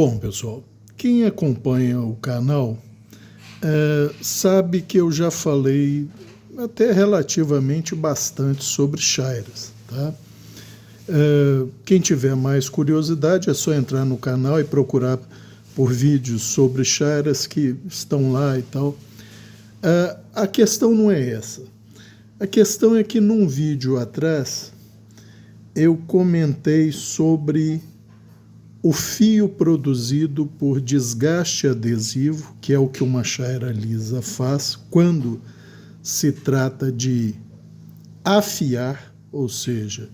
Bom, pessoal, quem acompanha o canal sabe que eu já falei até relativamente bastante sobre chairas, tá? Quem tiver mais curiosidade é só entrar no canal e procurar por vídeos sobre chairas que estão lá e tal. A questão não é essa. A questão é que num vídeo atrás eu comentei sobre o fio produzido por desgaste adesivo, que é o que uma chaira lisa faz quando se trata de afiar, ou seja,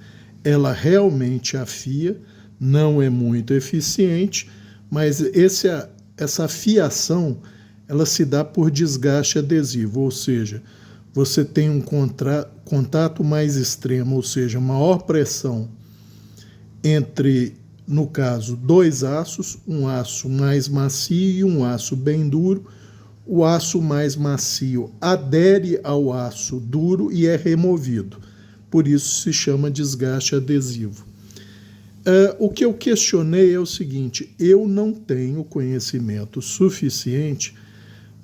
ela realmente afia, não é muito eficiente, mas essa afiação ela se dá por desgaste adesivo, ou seja, você tem um contato mais extremo, ou seja, maior pressão entre, no caso, dois aços, um aço mais macio e um aço bem duro. O aço mais macio adere ao aço duro e é removido. Por isso se chama desgaste adesivo. O que eu questionei é o seguinte: eu não tenho conhecimento suficiente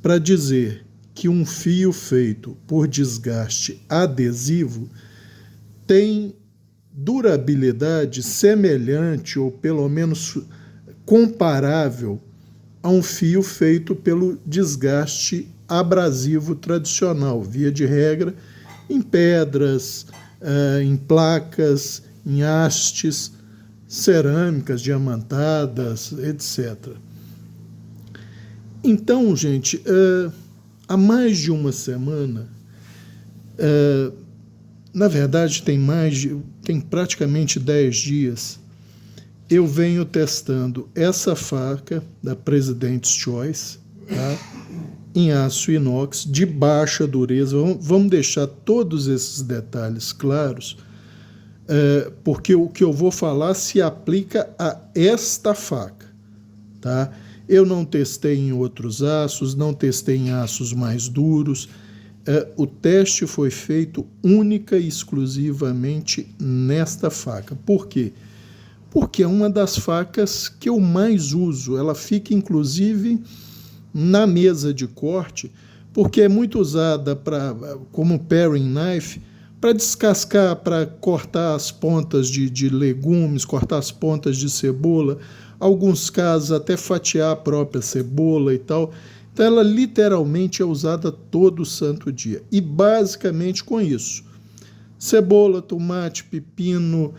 para dizer que um fio feito por desgaste adesivo tem durabilidade semelhante ou pelo menos comparável a um fio feito pelo desgaste abrasivo tradicional, via de regra, em pedras, em placas, em hastes, cerâmicas diamantadas, etc. Então, gente, há mais de uma semana, na verdade tem praticamente 10 dias, eu venho testando essa faca da President's Choice, tá? Em aço inox de baixa dureza. Vamos deixar todos esses detalhes claros, porque o que eu vou falar se aplica a esta faca, tá? Eu não testei em outros aços, não testei em aços mais duros. O teste foi feito única e exclusivamente nesta faca. Por quê? Porque é uma das facas que eu mais uso. Ela fica, inclusive, na mesa de corte, porque é muito usada como paring knife, para descascar, para cortar as pontas de legumes, cortar as pontas de cebola, alguns casos até fatiar a própria cebola e tal. Então ela literalmente é usada todo santo dia. E basicamente com isso: cebola, tomate, pepino,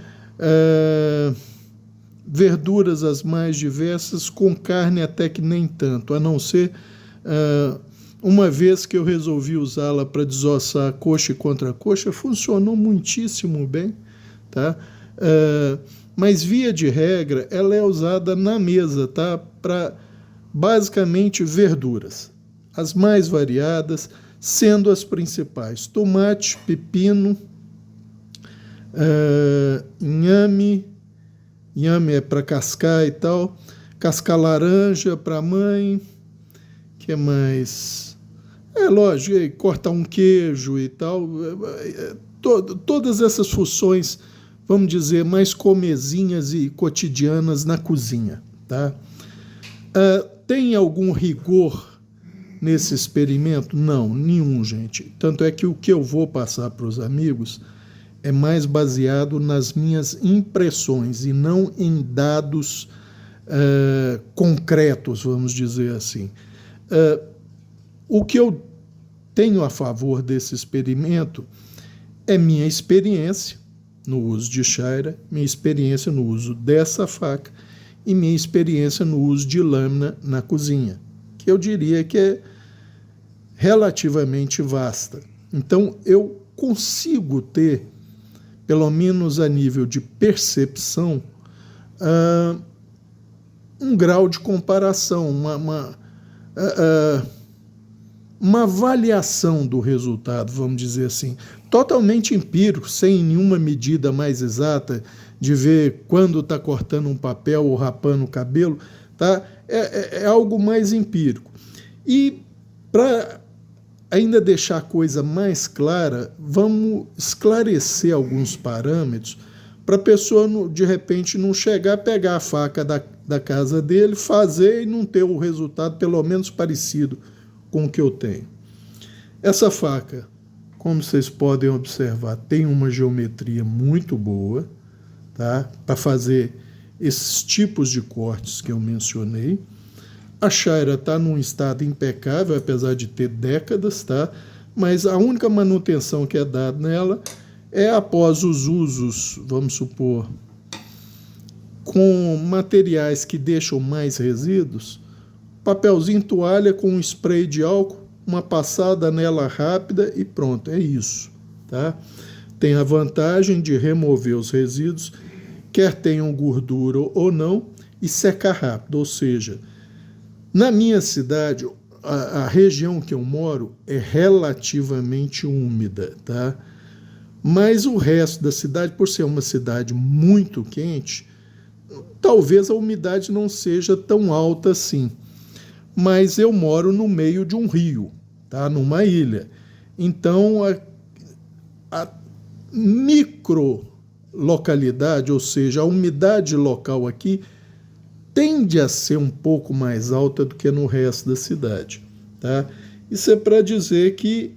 verduras as mais diversas, com carne até que nem tanto, a não ser uma vez que eu resolvi usá-la para desossar a coxa e contracoxa, funcionou muitíssimo bem, tá? Mas via de regra ela é usada na mesa, tá? Para basicamente verduras, as mais variadas, sendo as principais: tomate, pepino, inhame é para cascar e tal, cascar laranja para a mãe, que mais? Lógico, cortar um queijo e tal, todas essas funções, vamos dizer, mais comezinhas e cotidianas na cozinha, tá? Tem algum rigor nesse experimento? Não, nenhum, gente. Tanto é que o que eu vou passar para os amigos é mais baseado nas minhas impressões e não em dados concretos, vamos dizer assim. O que eu tenho a favor desse experimento é minha experiência no uso de chaira, minha experiência no uso dessa faca e minha experiência no uso de lâmina na cozinha, que eu diria que é relativamente vasta. Então, eu consigo ter, pelo menos a nível de percepção, um grau de comparação, uma avaliação do resultado, vamos dizer assim, totalmente empírico, sem nenhuma medida mais exata de ver quando está cortando um papel ou rapando o cabelo, tá? É algo mais empírico. E para ainda deixar a coisa mais clara, vamos esclarecer alguns parâmetros para a pessoa, de repente, não chegar, pegar a faca da casa dele, fazer e não ter o resultado pelo menos parecido com o que eu tenho. Essa faca, como vocês podem observar, tem uma geometria muito boa, tá? Para fazer esses tipos de cortes que eu mencionei. A chaira está num estado impecável, apesar de ter décadas, tá? Mas a única manutenção que é dada nela é após os usos, vamos supor, com materiais que deixam mais resíduos, papelzinho toalha com um spray de álcool, uma passada nela rápida e pronto, é isso, tá? Tem a vantagem de remover os resíduos, quer tenham gordura ou não, e secar rápido, ou seja, na minha cidade, a região que eu moro é relativamente úmida, tá? Mas o resto da cidade, por ser uma cidade muito quente, talvez a umidade não seja tão alta assim. Mas eu moro no meio de um rio, tá? Numa ilha. Então, a microlocalidade, ou seja, a umidade local aqui, tende a ser um pouco mais alta do que no resto da cidade, tá? Isso é para dizer que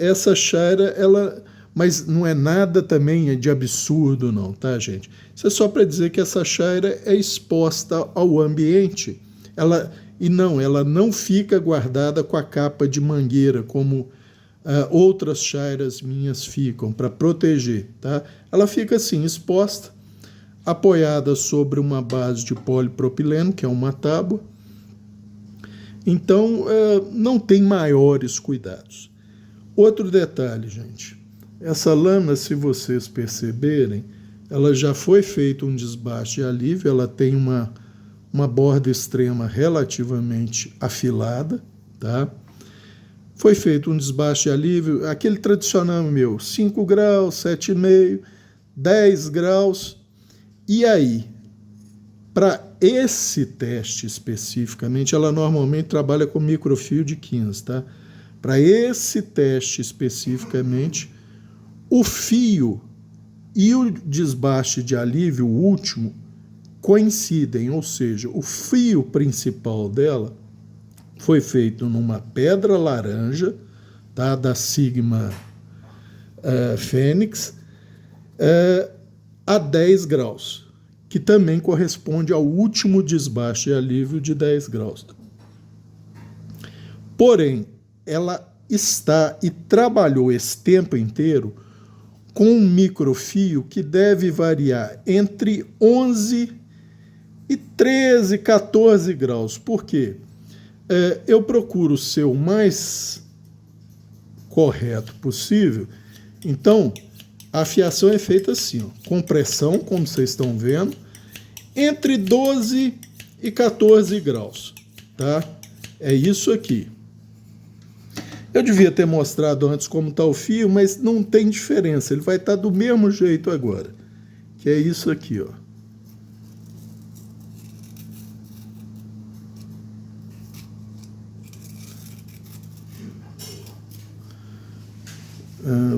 essa chaira, ela... Mas não é nada também de absurdo não, tá, gente? Isso é só para dizer que essa chaira é exposta ao ambiente. Ela não fica guardada com a capa de mangueira, como outras chairas minhas ficam, para proteger, tá? Ela fica assim, exposta, apoiada sobre uma base de polipropileno, que é uma tábua. Então, não tem maiores cuidados. Outro detalhe, gente. Essa lâmina, se vocês perceberem, ela já foi feito um desbaste de alívio, ela tem uma borda extrema relativamente afilada, tá? Foi feito um desbaste de alívio, aquele tradicional meu, 5 graus, 7,5, 10 graus. E aí, para esse teste especificamente, ela normalmente trabalha com microfio de 15, tá? Para esse teste especificamente, o fio e o desbaste de alívio, o último, coincidem, ou seja, o fio principal dela foi feito numa pedra laranja, tá, da Sigma Fênix, a 10 graus, que também corresponde ao último desbaste de alívio de 10 graus. Porém, ela está e trabalhou esse tempo inteiro com um microfio que deve variar entre 11 e 13, 14 graus. Por quê? Eu procuro ser o mais correto possível. Então, a fiação é feita assim, ó, com pressão, como vocês estão vendo, entre 12 e 14 graus. Tá? É isso aqui. Eu devia ter mostrado antes como está o fio, mas não tem diferença. Ele vai estar do mesmo jeito agora. Que é isso aqui, ó.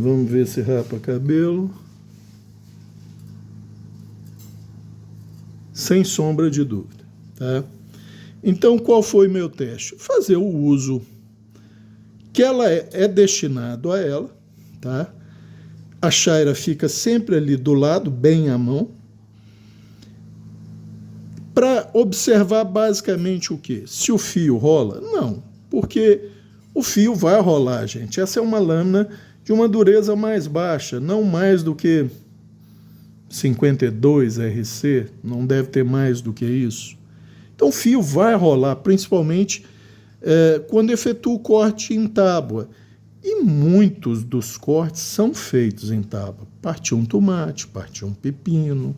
Vamos ver se rapa cabelo. Sem sombra de dúvida, tá? Então, qual foi o meu teste? Fazer o uso que ela é destinado a ela, tá? A chaira fica sempre ali do lado, bem à mão, para observar basicamente o quê? Se o fio rola? Não, porque o fio vai rolar, gente. Essa é uma lâmina de uma dureza mais baixa, não mais do que 52 RC, não deve ter mais do que isso. Então o fio vai rolar, principalmente quando efetua o corte em tábua. E muitos dos cortes são feitos em tábua. Partiu um tomate, partiu um pepino,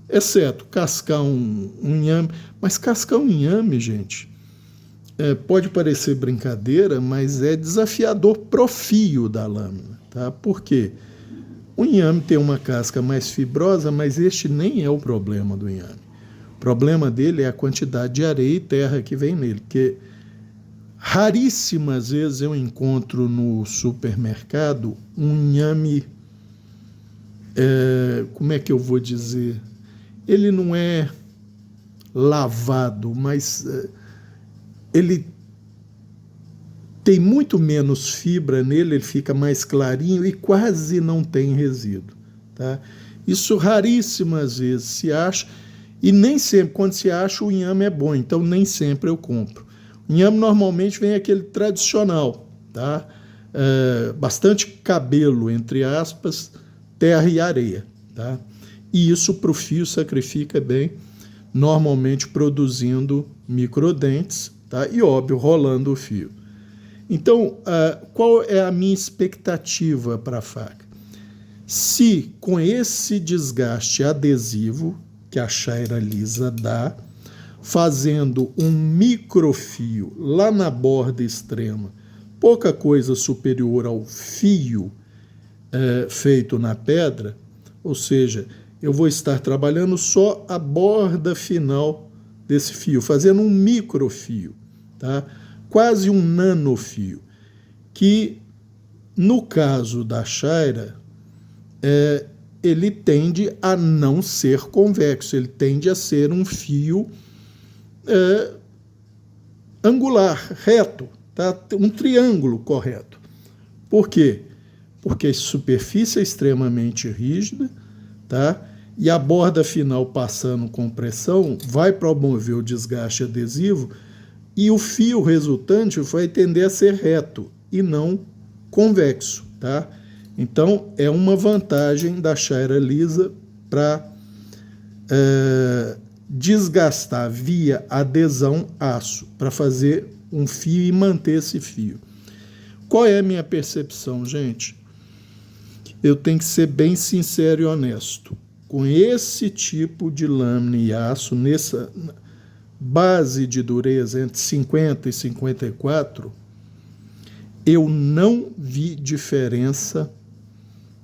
exceto cascar um inhame. Mas cascar um inhame, gente, pode parecer brincadeira, mas é desafiador pro fio da lâmina. Tá? Por quê? O inhame tem uma casca mais fibrosa, mas este nem é o problema do inhame. O problema dele é a quantidade de areia e terra que vem nele, porque raríssimas vezes eu encontro no supermercado um inhame como é que eu vou dizer? Ele não é lavado, mas ele tem muito menos fibra nele, ele fica mais clarinho e quase não tem resíduo. Tá? Isso raríssimas vezes se acha, e nem sempre, quando se acha, o inhame é bom, então nem sempre eu compro. O inhame normalmente vem aquele tradicional, tá? Bastante cabelo, entre aspas, terra e areia. Tá? E isso para o fio sacrifica bem, normalmente produzindo microdentes, tá? E óbvio, rolando o fio. Então, qual é a minha expectativa para a faca? Se com esse desgaste adesivo que a Chaira lisa dá, fazendo um microfio lá na borda extrema, pouca coisa superior ao fio feito na pedra, ou seja, eu vou estar trabalhando só a borda final desse fio, fazendo um microfio, tá? Quase um nanofio, que no caso da Chaira, ele tende a não ser convexo, ele tende a ser um fio angular, reto, tá? Um triângulo correto. Por quê? Porque a superfície é extremamente rígida, tá? E a borda final passando com pressão vai promover o desgaste adesivo e o fio resultante vai tender a ser reto e não convexo, tá? Então, é uma vantagem da Chaira lisa para desgastar via adesão aço, para fazer um fio e manter esse fio. Qual é a minha percepção, gente? Eu tenho que ser bem sincero e honesto. Com esse tipo de lâmina e aço, nessa base de dureza entre 50 e 54, eu não vi diferença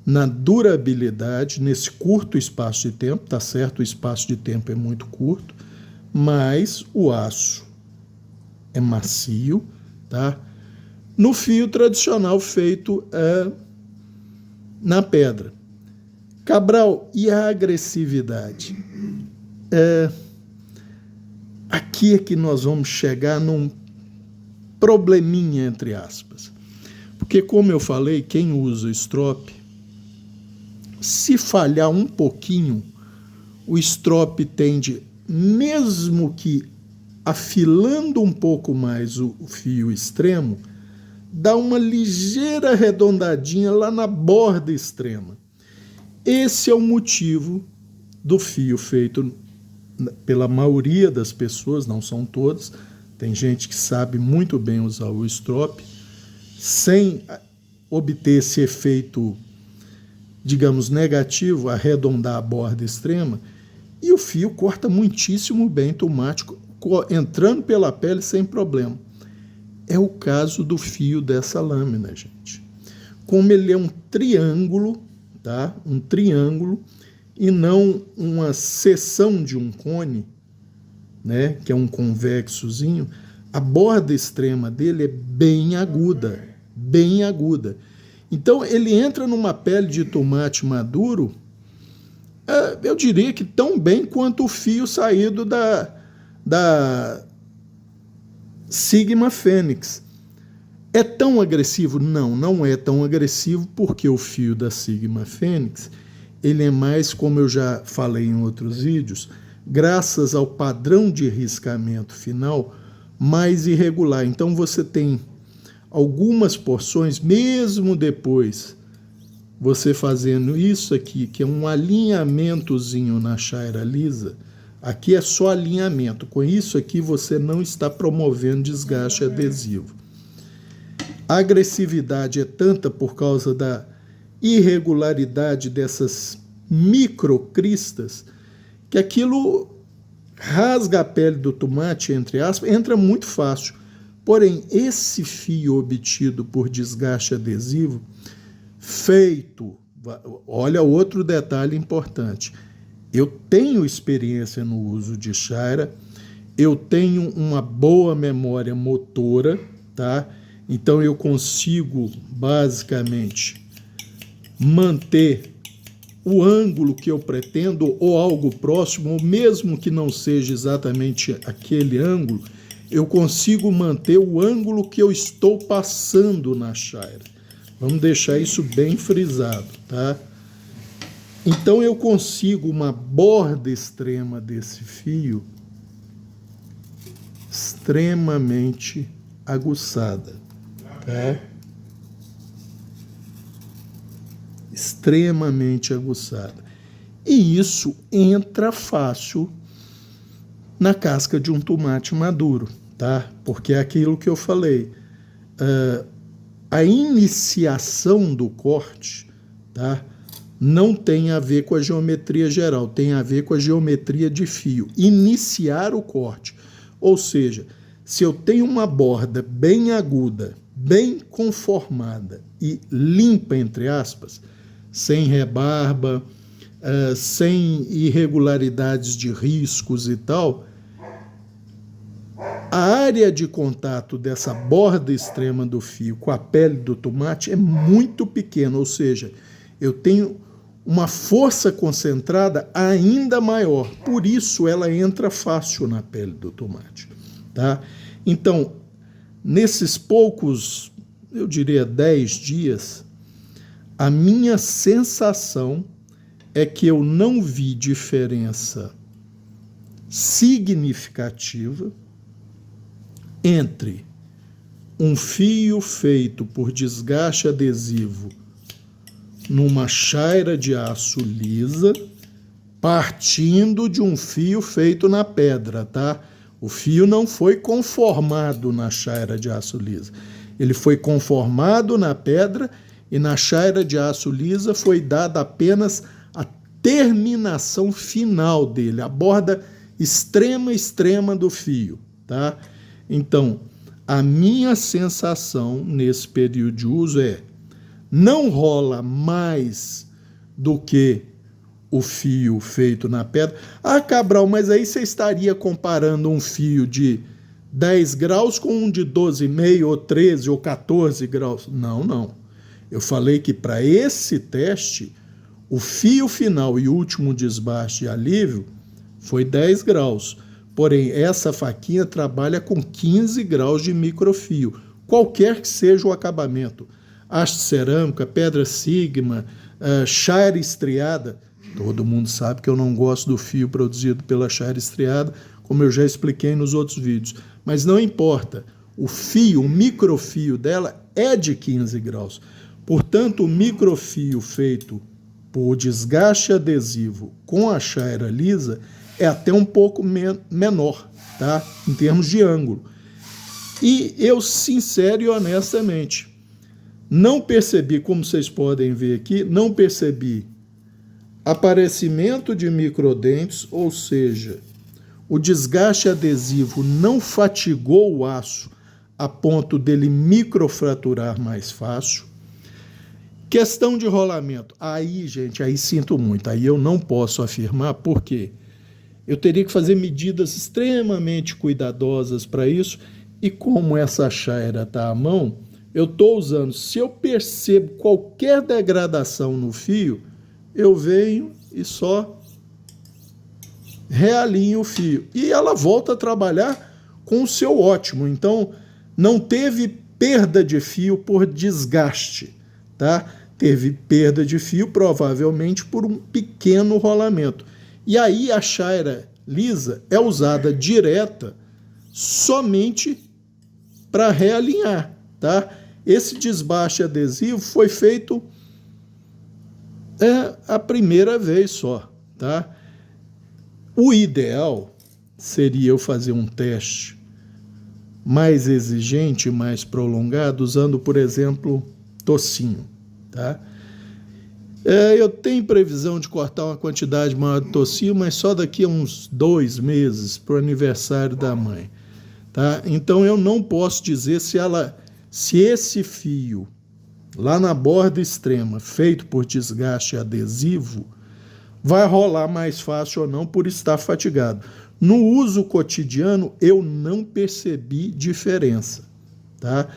na durabilidade nesse curto espaço de tempo. Tá certo, o espaço de tempo é muito curto, mas o aço é macio, tá? No fio tradicional feito na pedra. Cabral, e a agressividade? Aqui é que nós vamos chegar num probleminha, entre aspas. Porque, como eu falei, quem usa o strop, se falhar um pouquinho, o strop tende, mesmo que afilando um pouco mais o fio extremo, dá uma ligeira arredondadinha lá na borda extrema. Esse é o motivo do fio feito pela maioria das pessoas, não são todas, tem gente que sabe muito bem usar o strop, sem obter esse efeito, digamos, negativo, arredondar a borda extrema, e o fio corta muitíssimo bem tomate, entrando pela pele sem problema. É o caso do fio dessa lâmina, gente. Como ele é um triângulo, tá? Um triângulo, e não uma seção de um cone, né? Que é um convexozinho, a borda extrema dele é bem aguda, bem aguda. Então, ele entra numa pele de tomate maduro, eu diria que tão bem quanto o fio saído da Sigma Fênix. É tão agressivo? Não, não é tão agressivo, porque o fio da Sigma Fênix, ele é mais, como eu já falei em outros vídeos, graças ao padrão de riscamento final, mais irregular. Então, você tem algumas porções, mesmo depois você fazendo isso aqui, que é um alinhamentozinho na Chaira lisa, aqui é só alinhamento. Com isso aqui você não está promovendo desgaste adesivo. A agressividade é tanta por causa da irregularidade dessas microcristas que aquilo rasga a pele do tomate, entre aspas, entra muito fácil. Porém, esse fio obtido por desgaste adesivo, feito, olha outro detalhe importante, eu tenho experiência no uso de Chaira, eu tenho uma boa memória motora, tá? Então eu consigo basicamente manter o ângulo que eu pretendo ou algo próximo, ou mesmo que não seja exatamente aquele ângulo, eu consigo manter o ângulo que eu estou passando na chaira. Vamos deixar isso bem frisado, tá? Então eu consigo uma borda extrema desse fio extremamente aguçada, tá? Extremamente aguçada. E isso entra fácil na casca de um tomate maduro, tá? Porque é aquilo que eu falei. A iniciação do corte, tá? Não tem a ver com a geometria geral, tem a ver com a geometria de fio. Iniciar o corte. Ou seja, se eu tenho uma borda bem aguda, bem conformada e limpa, entre aspas, sem rebarba, sem irregularidades de riscos e tal, a área de contato dessa borda extrema do fio com a pele do tomate é muito pequena, ou seja, eu tenho uma força concentrada ainda maior, por isso ela entra fácil na pele do tomate, tá? Então, nesses poucos, eu diria 10 dias, a minha sensação é que eu não vi diferença significativa entre um fio feito por desgaste adesivo numa chaira de aço lisa, partindo de um fio feito na pedra, tá? O fio não foi conformado na chaira de aço lisa. Ele foi conformado na pedra e na chaira de aço lisa foi dada apenas a terminação final dele, a borda extrema do fio, tá? Então, a minha sensação nesse período de uso é: não rola mais do que o fio feito na pedra. Ah, Cabral, mas aí você estaria comparando um fio de 10 graus com um de 12,5 ou 13 ou 14 graus. Não. Eu falei que para esse teste, o fio final e último desbaste e alívio foi 10 graus. Porém, essa faquinha trabalha com 15 graus de microfio, qualquer que seja o acabamento. Haste cerâmica, pedra sigma, chaira estriada. Todo mundo sabe que eu não gosto do fio produzido pela chaira estriada, como eu já expliquei nos outros vídeos. Mas não importa, o fio, o microfio dela é de 15 graus. Portanto, o microfio feito por desgaste adesivo com a chaira lisa é até um pouco menor, tá? Em termos de ângulo. E eu, sincero e honestamente, não percebi, como vocês podem ver aqui, não percebi aparecimento de microdentes, ou seja, o desgaste adesivo não fatigou o aço a ponto dele microfraturar mais fácil. Questão de rolamento. Aí, gente, aí sinto muito. Aí eu não posso afirmar, porque eu teria que fazer medidas extremamente cuidadosas para isso, e como essa chaira está à mão, eu estou usando. Se eu percebo qualquer degradação no fio, eu venho e só realinho o fio. E ela volta a trabalhar com o seu ótimo. Então, não teve perda de fio por desgaste, tá? Teve perda de fio provavelmente por um pequeno rolamento. E aí a chaira lisa é usada direta somente para realinhar, tá? Esse desbaste adesivo foi feito a primeira vez só, tá? O ideal seria eu fazer um teste mais exigente, mais prolongado, usando, por exemplo, tocinho, tá? Eu tenho previsão de cortar uma quantidade maior de tocinho, mas só daqui a uns 2 meses, para o aniversário da mãe, tá? Então eu não posso dizer se esse fio lá na borda extrema, feito por desgaste adesivo, vai rolar mais fácil ou não por estar fatigado. No uso cotidiano, eu não percebi diferença, tá?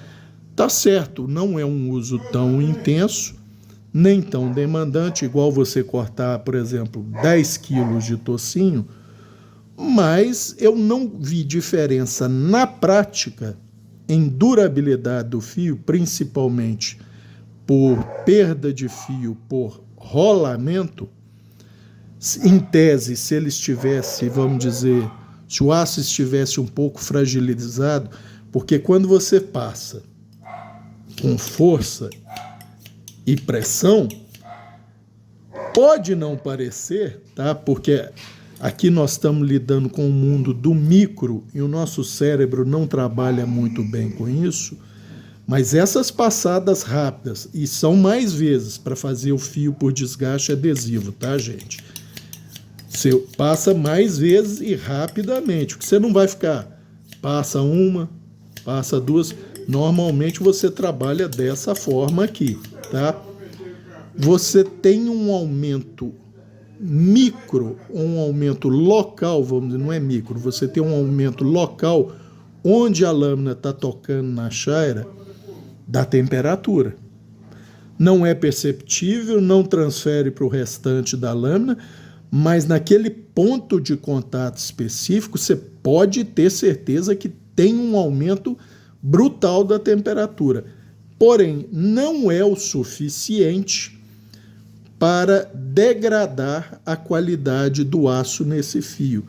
Tá certo, não é um uso tão intenso, nem tão demandante, igual você cortar, por exemplo, 10 quilos de tocinho, mas eu não vi diferença na prática em durabilidade do fio, principalmente por perda de fio por rolamento. Em tese, se ele estivesse, vamos dizer, se o aço estivesse um pouco fragilizado, porque quando você passa com força e pressão, pode não parecer, tá? Porque aqui nós estamos lidando com o mundo do micro e o nosso cérebro não trabalha muito bem com isso, mas essas passadas rápidas, e são mais vezes para fazer o fio por desgaste adesivo, tá, gente? Você passa mais vezes e rapidamente, porque você não vai ficar, passa uma, passa duas, normalmente você trabalha dessa forma aqui, tá? Você tem um aumento micro, um aumento local, vamos dizer, não é micro, você tem um aumento local onde a lâmina está tocando na chaira da temperatura. Não é perceptível, não transfere para o restante da lâmina, mas naquele ponto de contato específico você pode ter certeza que tem um aumento brutal da temperatura. Porém, não é o suficiente para degradar a qualidade do aço nesse fio.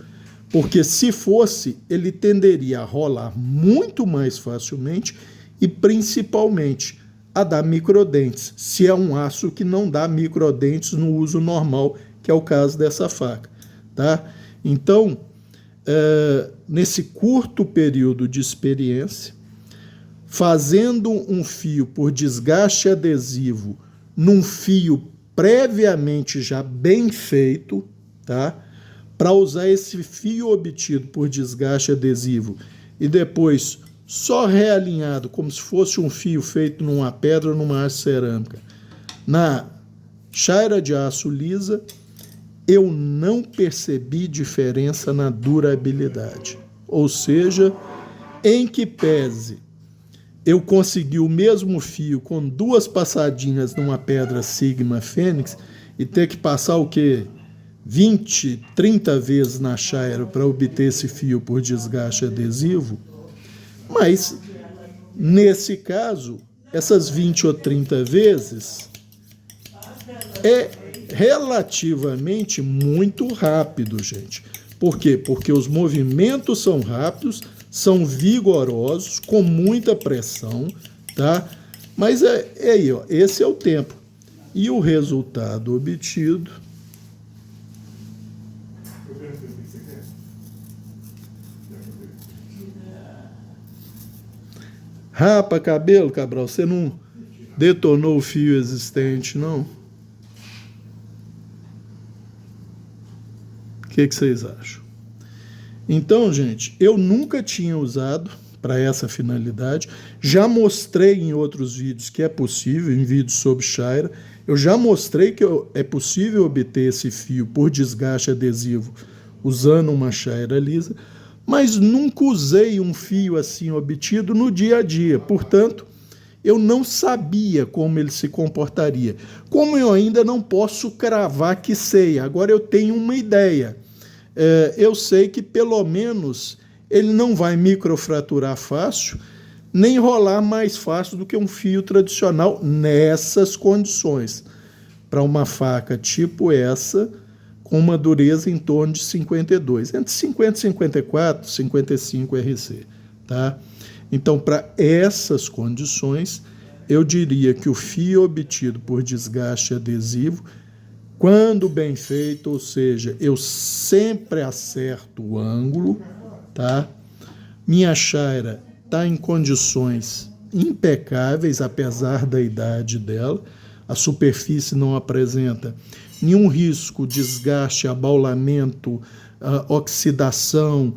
Porque se fosse, ele tenderia a rolar muito mais facilmente e principalmente a dar microdentes, se é um aço que não dá microdentes no uso normal, que é o caso dessa faca, tá? Então, nesse curto período de experiência, fazendo um fio por desgaste adesivo num fio previamente já bem feito, tá? Para usar esse fio obtido por desgaste adesivo e depois só realinhado como se fosse um fio feito numa pedra ou numa haste cerâmica na chaira de aço lisa, eu não percebi diferença na durabilidade. Ou seja, em que pese eu consegui o mesmo fio com 2 passadinhas numa pedra Sigma Fênix e ter que passar o quê? 20, 30 vezes na chaira para obter esse fio por desgaste adesivo, mas nesse caso, essas 20 ou 30 vezes é relativamente muito rápido, gente. Por quê? Porque os movimentos são rápidos, são vigorosos, com muita pressão, tá? Mas é aí, ó, esse é o tempo. E o resultado obtido rapa cabelo, Cabral, você não detonou o fio existente, não? O que vocês acham? Então, gente, eu nunca tinha usado para essa finalidade. Já mostrei em outros vídeos que é possível, em vídeos sobre chaira. Eu já mostrei que é possível obter esse fio por desgaste adesivo usando uma chaira lisa, mas nunca usei um fio assim obtido no dia a dia. Portanto, eu não sabia como ele se comportaria. Como eu ainda não posso cravar que sei, agora eu tenho uma ideia. Eu sei que pelo menos ele não vai microfraturar fácil, nem rolar mais fácil do que um fio tradicional nessas condições. Para uma faca tipo essa, com uma dureza em torno de 52, entre 50 e 54, 55 RC, tá? Então, para essas condições, eu diria que o fio obtido por desgaste adesivo, quando bem feito, ou seja, eu sempre acerto o ângulo, tá? Minha chaira está em condições impecáveis, apesar da idade dela, a superfície não apresenta nenhum risco, desgaste, abaulamento, oxidação,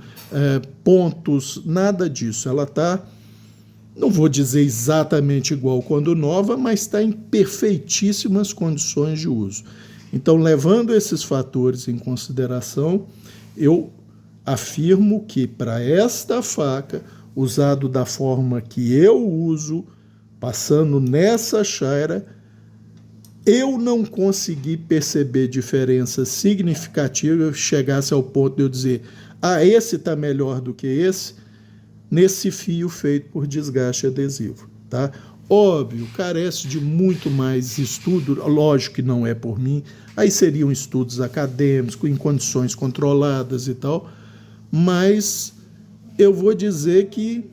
pontos, nada disso. Ela está, não vou dizer exatamente igual quando nova, mas está em perfeitíssimas condições de uso. Então, levando esses fatores em consideração, eu afirmo que para esta faca, usado da forma que eu uso, passando nessa chaira, eu não consegui perceber diferença significativa, chegasse ao ponto de eu dizer, esse está melhor do que esse, nesse fio feito por desgaste adesivo, tá? Óbvio, carece de muito mais estudo, lógico que não é por mim, aí seriam estudos acadêmicos, em condições controladas e tal, mas eu vou dizer que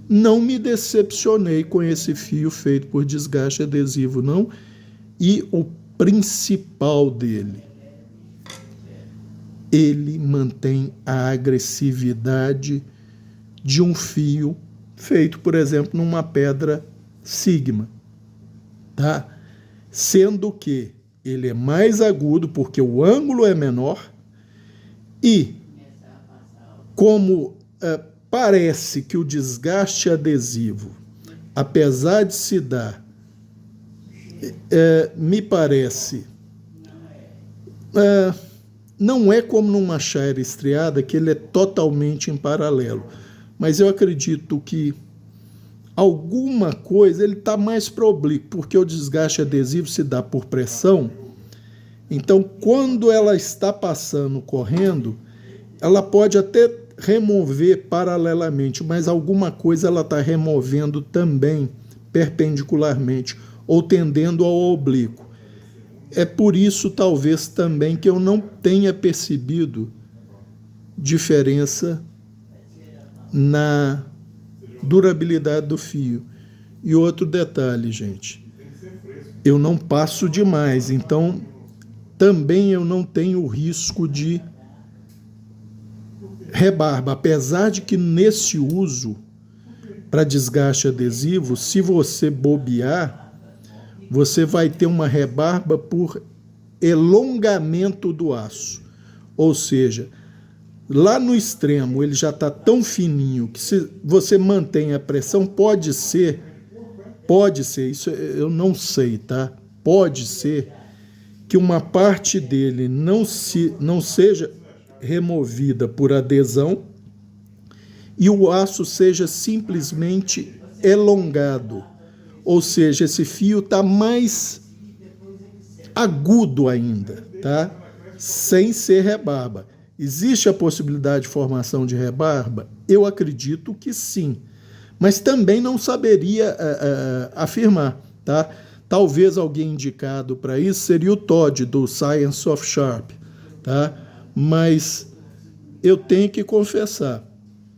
não me decepcionei com esse fio feito por desgaste adesivo, não. E o principal dele, ele mantém a agressividade de um fio feito, por exemplo, numa pedra Sigma, tá? Sendo que ele é mais agudo porque o ângulo é menor e como parece que o desgaste adesivo, apesar de se dar, me parece, não é como numa chaira estriada, que ele é totalmente em paralelo, mas eu acredito que alguma coisa, ele está mais para oblíquo, porque o desgaste adesivo se dá por pressão, então quando ela está passando, correndo, ela pode até remover paralelamente, mas alguma coisa ela está removendo também perpendicularmente ou tendendo ao oblíquo. É por isso, talvez, também que eu não tenha percebido diferença na durabilidade do fio. E outro detalhe, gente, eu não passo demais, então também eu não tenho o risco de rebarba, apesar de que nesse uso para desgaste adesivo, se você bobear, você vai ter uma rebarba por elongamento do aço. Ou seja, lá no extremo ele já está tão fininho que se você mantém a pressão, pode ser, isso eu não sei, tá? Pode ser que uma parte dele não seja removida por adesão e o aço seja simplesmente elongado, ou seja, esse fio está mais agudo ainda, tá? Sem ser rebarba. Existe a possibilidade de formação de rebarba? Eu acredito que sim, mas também não saberia afirmar, tá? Talvez alguém indicado para isso seria o Todd, do Science of Sharp, tá? Mas eu tenho que confessar,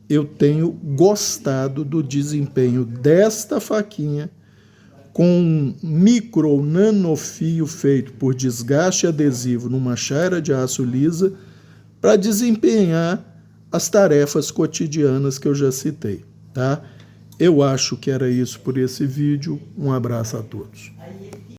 eu tenho gostado do desempenho desta faquinha com um micro ou nanofio feito por desgaste adesivo numa chaira de aço lisa para desempenhar as tarefas cotidianas que eu já citei, tá? Eu acho que era isso por esse vídeo. Um abraço a todos.